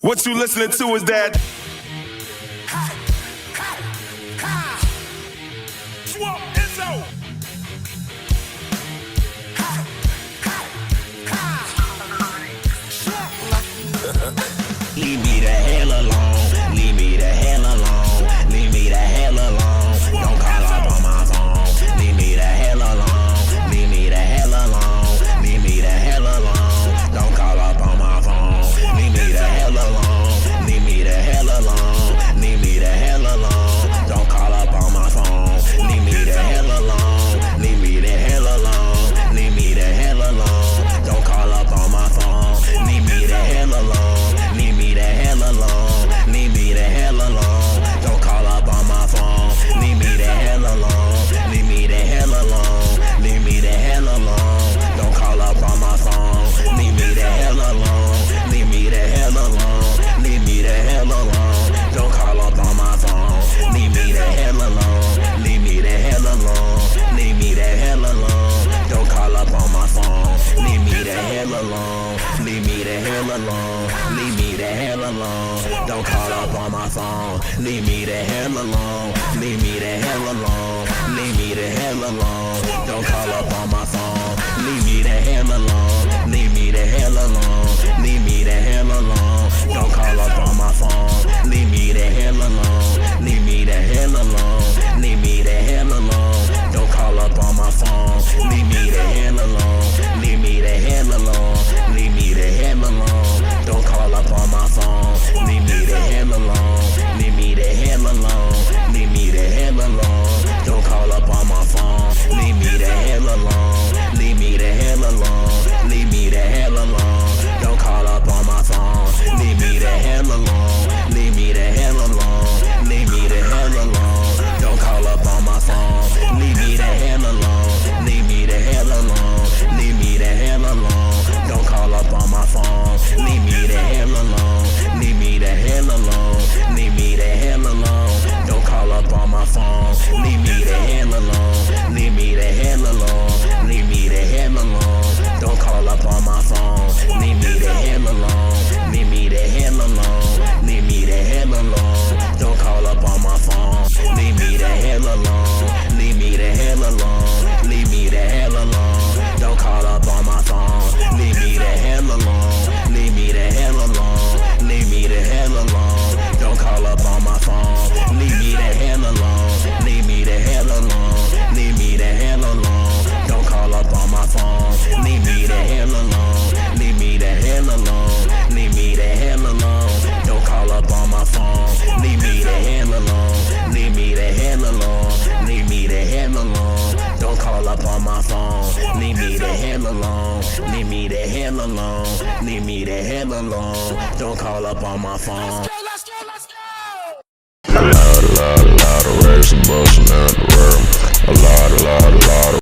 What you listening to is that. Leave me the hell alone. Leave me the hell alone. Leave me the hell alone. Don't call up on my phone. Leave me the hell alone. Leave me the hell alone. Leave me the hell alone. Don't call up on my phone. Leave me the hell alone. Leave me the hell alone. Leave me the hell alone. Don't call up on my phone. Leave me the hell alone. Leave me the hell alone. Leave me the hell alone. Don't call up on my phone. Leave me the hell alone. Leave me the hell alone. Leave me the hell alone. Don't call up on my phone. Leave me the hell alone. Leave me the hell alone. Leave me the hell alone. Don't call up on my phone. Leave me the hell alone. Leave me the hell alone. Leave me the hell alone. Don't call up on my phone. Leave me the hell alone. Leave me the hell alone. Leave me the hell alone. Don't call up on my phone. Leave me the hell alone. Leave me the hell alone. Leave me the hell alone. Don't call up on my phone. Leave me the hell alone. Leave me the hell alone. Leave me the hell alone. Don't call up on my phone. Leave me the hell alone. Leave me the hell alone. Leave me the hell alone. Don't call up on my phone. Leave me the hell alone. Leave me the hell alone. Leave me the hell alone. Don't call up on my phone. Leave me the hell alone. Leave me the hell alone. Leave me the hell alone. Don't call up on my phone. Leave me the hell alone. Leave me the hell alone. Leave me the hell alone. Don't call up on my phone. Leave me the hell alone. Leave me the hell alone. Leave me the hell alone. Don't call up on my phone. Leave me the hell alone. Leave me the hell alone. Leave me the hell alone. Don't call up on my phone. Leave me the hell alone. Leave me the hell alone. Leave me the hell alone. Don't call up on my phone. Leave me the hell alone. Leave me the hell alone. Leave me the hell alone. Don't call up on my phone. Leave me the hell alone. Leave me the hell alone. Leave me the hell alone. Don't call up on my phone. Leave me the hell alone. Leave me the hell alone. Leave me the hell alone. Don't call up on my phone. Leave me the hell alone. Leave me the hell alone. Leave me the hell alone. Don't call up on my phone. Leave me the hell alone. Leave me the hell alone. Leave me the hell alone. Don't call up on my phone. Leave me the hell alone. Leave me the hell alone. Leave me the hell alone. Don't call up on my phone. Leave me the hell alone. Leave me the hell alone. Leave me the hell alone. Don't call up on my phone. Leave me the hell alone. Leave me the hell alone. Leave me the hell alone. Don't call up on my phone. Leave me the hell alone. Leave me the hell alone. Leave me the hell alone. Don't call up on my phone. A lot of racks and bustin' out the world. A lot of